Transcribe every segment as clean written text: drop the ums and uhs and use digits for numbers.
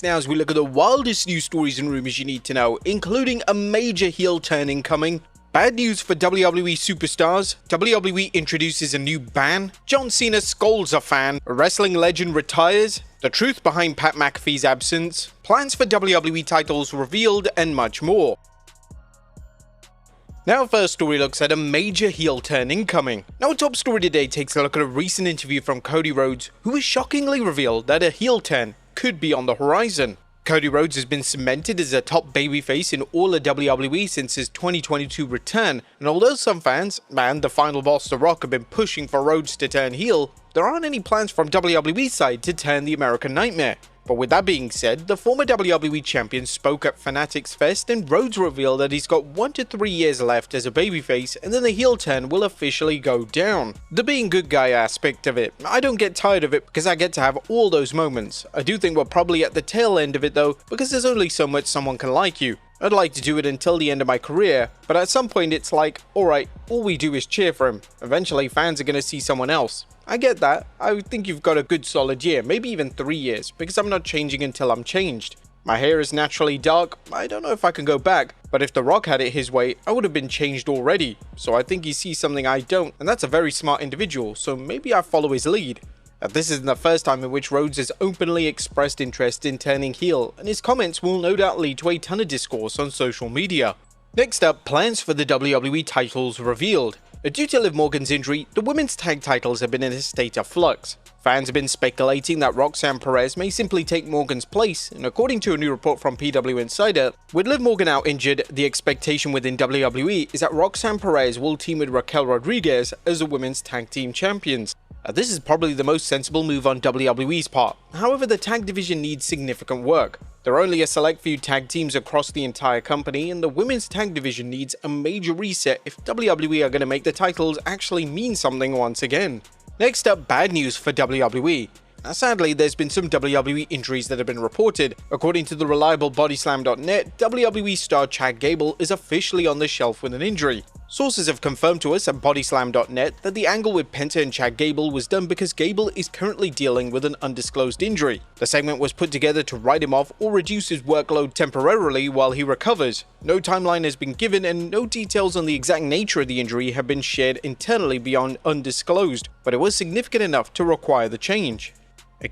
Now, as we look at the wildest news stories and rumors you need to know, including a major heel turn incoming, bad news for WWE superstars, WWE introduces a new ban, John Cena scolds a fan, a wrestling legend retires, the truth behind Pat McAfee's absence, plans for WWE titles revealed, and much more. Now, our first story looks at a major heel turn incoming. Now, our top story today takes a look at a recent interview from Cody Rhodes, who has shockingly revealed that a heel turn could be on the horizon. Cody Rhodes has been cemented as a top babyface in all of WWE since his 2022 return, and although some fans, and the final boss The Rock, have been pushing for Rhodes to turn heel, there aren't any plans from WWE's side to turn the American Nightmare. But with that being said, the former WWE champion spoke at Fanatics Fest, and Rhodes revealed that he's got 1 to 3 years left as a babyface, and then the heel turn will officially go down. The being good guy aspect of it, I don't get tired of it because I get to have all those moments. I do think we're probably at the tail end of it though, because there's only so much someone can like you. I'd like to do it until the end of my career, but at some point it's like, alright, all we do is cheer for him. Eventually fans are going to see someone else. I get that. I think you've got a good solid year, maybe even 3 years, because I'm not changing until I'm changed. My hair is naturally dark, I don't know if I can go back, but if The Rock had it his way, I would have been changed already. So I think he sees something I don't, and that's a very smart individual, so maybe I follow his lead. This isn't the first time in which Rhodes has openly expressed interest in turning heel, and his comments will no doubt lead to a ton of discourse on social media. Next up, plans for the WWE titles revealed. Due to Liv Morgan's injury, the women's tag titles have been in a state of flux. Fans have been speculating that Roxanne Perez may simply take Morgan's place, and according to a new report from PW Insider, with Liv Morgan out injured, the expectation within WWE is that Roxanne Perez will team with Raquel Rodriguez as the women's tag team champions. This is probably the most sensible move on WWE's part. However, the tag division needs significant work. There are only a select few tag teams across the entire company, and the women's tag division needs a major reset if WWE are going to make the titles actually mean something once again. Next up, bad news for WWE. Now, sadly, there's been some WWE injuries that have been reported. According to the reliable Bodyslam.net, WWE star Chad Gable is officially on the shelf with an injury. Sources have confirmed to us at Bodyslam.net that the angle with Penta and Chad Gable was done because Gable is currently dealing with an undisclosed injury. The segment was put together to write him off or reduce his workload temporarily while he recovers. No timeline has been given and no details on the exact nature of the injury have been shared internally beyond undisclosed, but it was significant enough to require the change.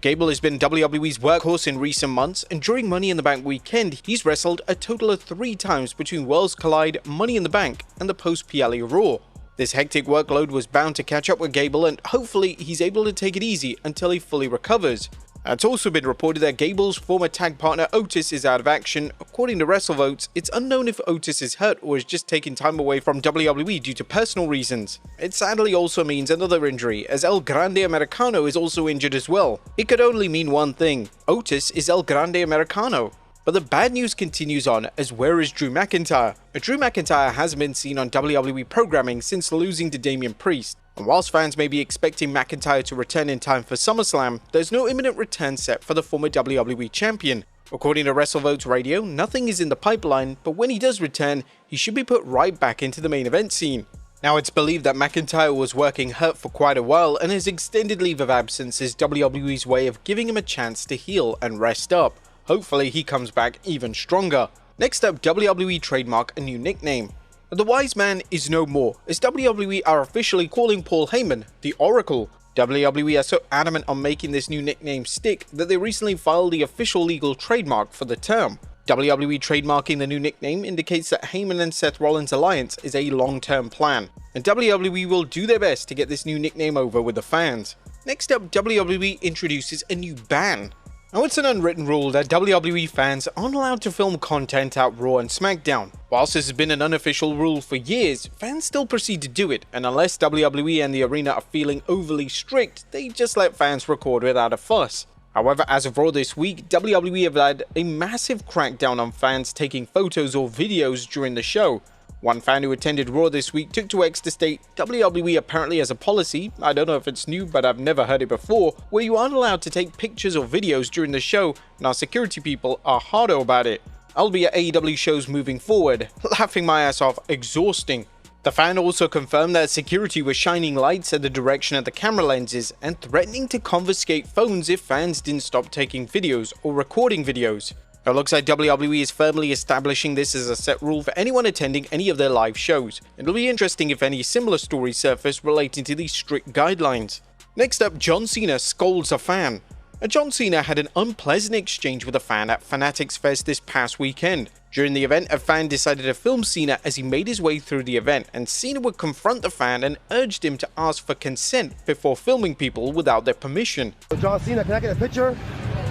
Gable has been WWE's workhorse in recent months, and during Money in the Bank weekend, he's wrestled a total of 3 times between Worlds Collide, Money in the Bank, and the post-PLE Raw. This hectic workload was bound to catch up with Gable, and hopefully he's able to take it easy until he fully recovers. It's also been reported that Gable's former tag partner Otis is out of action. According to WrestleVotes, it's unknown if Otis is hurt or is just taking time away from WWE due to personal reasons. It sadly also means another injury, as El Grande Americano is also injured as well. It could only mean one thing: Otis is El Grande Americano. But the bad news continues on, as where is Drew McIntyre? Drew McIntyre hasn't been seen on WWE programming since losing to Damian Priest. And whilst fans may be expecting McIntyre to return in time for SummerSlam, there's no imminent return set for the former WWE champion. According to WrestleVotes Radio, nothing is in the pipeline, but when he does return, he should be put right back into the main event scene. Now, it's believed that McIntyre was working hurt for quite a while, and his extended leave of absence is WWE's way of giving him a chance to heal and rest up. Hopefully he comes back even stronger. Next up, WWE trademark a new nickname. The Wise Man is no more, as WWE are officially calling Paul Heyman the Oracle. WWE are so adamant on making this new nickname stick that they recently filed the official legal trademark for the term. WWE trademarking the new nickname indicates that Heyman and Seth Rollins' alliance is a long-term plan, and WWE will do their best to get this new nickname over with the fans. Next up, WWE introduces a new ban. Now, it's an unwritten rule that WWE fans aren't allowed to film content at Raw and SmackDown. Whilst this has been an unofficial rule for years, fans still proceed to do it, and unless WWE and the arena are feeling overly strict, they just let fans record without a fuss. However, as of Raw this week, WWE have had a massive crackdown on fans taking photos or videos during the show. One fan who attended Raw this week took to X to state, WWE apparently has a policy, I don't know if it's new but I've never heard it before, where you aren't allowed to take pictures or videos during the show, and our security people are harder about it. I'll be at AEW shows moving forward, laughing my ass off, exhausting. The fan also confirmed that security was shining lights at the direction of the camera lenses and threatening to confiscate phones if fans didn't stop taking videos or recording videos. It looks like WWE is firmly establishing this as a set rule for anyone attending any of their live shows. It'll be interesting if any similar stories surface relating to these strict guidelines. Next up, John Cena scolds a fan. John Cena had an unpleasant exchange with a fan at Fanatics Fest this past weekend. During the event, a fan decided to film Cena as he made his way through the event, and Cena would confront the fan and urged him to ask for consent before filming people without their permission. John Cena, can I get a picture?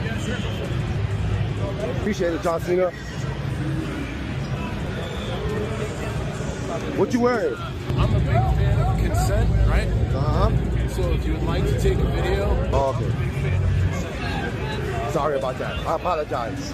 Yes, sir. Appreciate it, John Cena. What you wearing? I'm a big fan of consent, right? So if you would like to take a video. Oh, okay. Sorry about that. I apologize.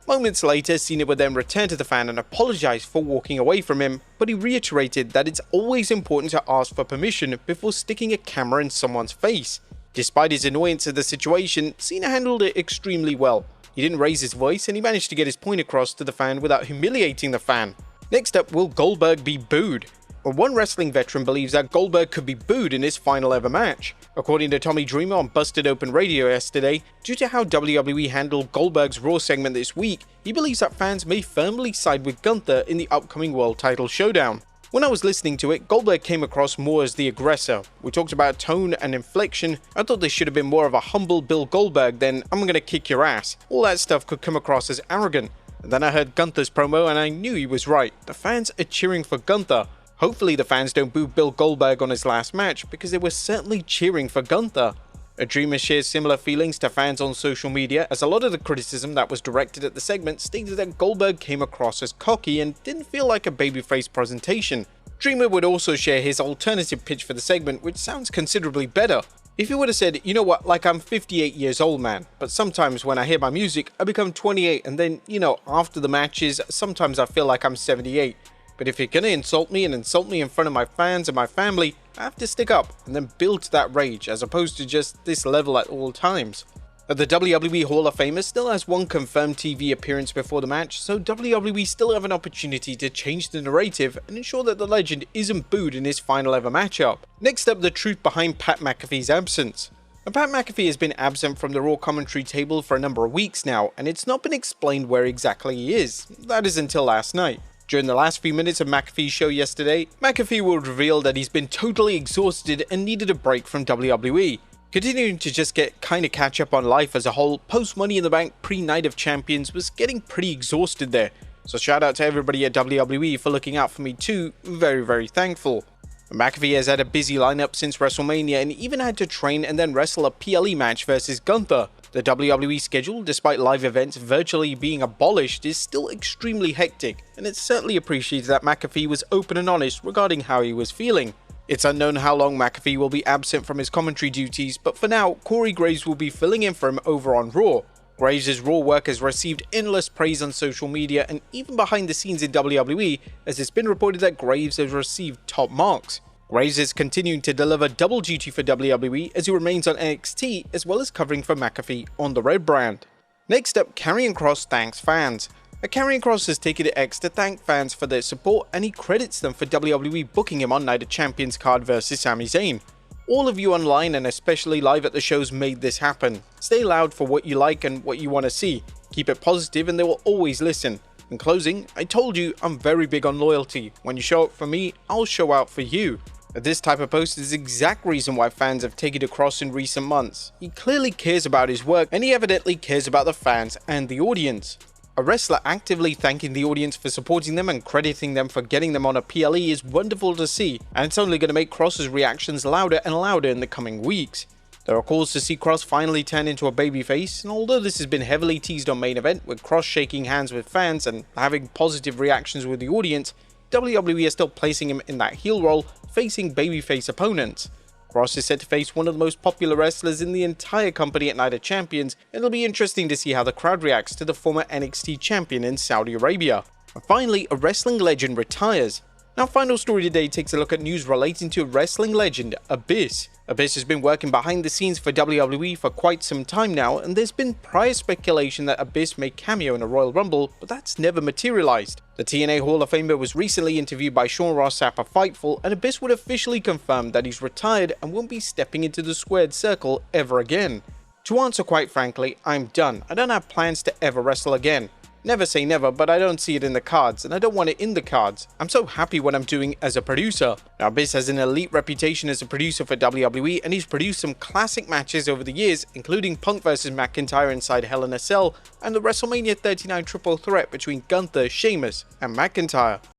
Moments later, Cena would then return to the fan and apologize for walking away from him, but he reiterated that it's always important to ask for permission before sticking a camera in someone's face. Despite his annoyance at the situation, Cena handled it extremely well. He didn't raise his voice and he managed to get his point across to the fan without humiliating the fan. Next up, will Goldberg be booed? Well, one wrestling veteran believes that Goldberg could be booed in his final ever match. According to Tommy Dreamer on Busted Open Radio yesterday, due to how WWE handled Goldberg's Raw segment this week, he believes that fans may firmly side with Gunther in the upcoming World Title Showdown. When I was listening to it, Goldberg came across more as the aggressor. We talked about tone and inflection. I thought this should have been more of a humble Bill Goldberg than "I'm gonna kick your ass." All that stuff could come across as arrogant. And then I heard Gunther's promo and I knew he was right. The fans are cheering for Gunther. Hopefully the fans don't boo Bill Goldberg on his last match, because they were certainly cheering for Gunther. A Dreamer shares similar feelings to fans on social media, as a lot of the criticism that was directed at the segment stated that Goldberg came across as cocky and didn't feel like a babyface presentation. Dreamer would also share his alternative pitch for the segment, which sounds considerably better. If he would have said, "You know what, like I'm 58 years old, man, but sometimes when I hear my music, I become 28, and then, after the matches, sometimes I feel like I'm 78. But if you're gonna insult me and insult me in front of my fans and my family, I have to stick up and then build to that rage, as opposed to just this level at all times." The WWE Hall of Famer still has one confirmed TV appearance before the match, so WWE still have an opportunity to change the narrative and ensure that the legend isn't booed in his final ever matchup. Next up, the truth behind Pat McAfee's absence. Pat McAfee has been absent from the Raw commentary table for a number of weeks now, and it's not been explained where exactly he is. That is until last night. During the last few minutes of McAfee's show yesterday, McAfee would reveal that he's been totally exhausted and needed a break from WWE. Continuing to just kinda catch up on life as a whole, post Money in the Bank pre-Night of Champions was getting pretty exhausted there. So shout out to everybody at WWE for looking out for me too, very thankful. McAfee has had a busy lineup since WrestleMania and even had to train and then wrestle a PLE match versus Gunther. The WWE schedule, despite live events virtually being abolished, is still extremely hectic, and it's certainly appreciated that McAfee was open and honest regarding how he was feeling. It's unknown how long McAfee will be absent from his commentary duties, but for now, Corey Graves will be filling in for him over on Raw. Graves' Raw work has received endless praise on social media and even behind the scenes in WWE, as it's been reported that Graves has received top marks. Graves is continuing to deliver double duty for WWE as he remains on NXT as well as covering for McAfee on the Red brand. Next up, KROSS thanks fans. KROSS has taken to X to thank fans for their support, and he credits them for WWE booking him on Night of Champions card versus Sami Zayn. All of you online and especially live at the shows made this happen. Stay loud for what you like and what you want to see. Keep it positive and they will always listen. In closing, I told you I'm very big on loyalty. When you show up for me, I'll show out for you. This type of post is the exact reason why fans have taken to KROSS in recent months. He clearly cares about his work and he evidently cares about the fans and the audience. A wrestler actively thanking the audience for supporting them and crediting them for getting them on a PLE is wonderful to see, and it's only going to make KROSS's reactions louder and louder in the coming weeks. There are calls to see KROSS finally turn into a babyface, and although this has been heavily teased on Main Event, with KROSS shaking hands with fans and having positive reactions with the audience, WWE is still placing him in that heel role, facing babyface opponents. KROSS is set to face one of the most popular wrestlers in the entire company at Night of Champions, and it'll be interesting to see how the crowd reacts to the former NXT champion in Saudi Arabia. And finally, a wrestling legend retires. Now, final story today takes a look at news relating to wrestling legend Abyss. Abyss has been working behind the scenes for WWE for quite some time now, and there's been prior speculation that Abyss may cameo in a Royal Rumble, but that's never materialized. The TNA Hall of Famer was recently interviewed by Sean Ross Sapp of Fightful, and Abyss would officially confirm that he's retired and won't be stepping into the squared circle ever again. To answer quite frankly, I'm done. I don't have plans to ever wrestle again. Never say never, but I don't see it in the cards, and I don't want it in the cards. I'm so happy what I'm doing as a producer. Now, Abyss has an elite reputation as a producer for WWE, and he's produced some classic matches over the years, including Punk vs McIntyre inside Hell in a Cell, and the WrestleMania 39 triple threat between Gunther, Sheamus, and McIntyre.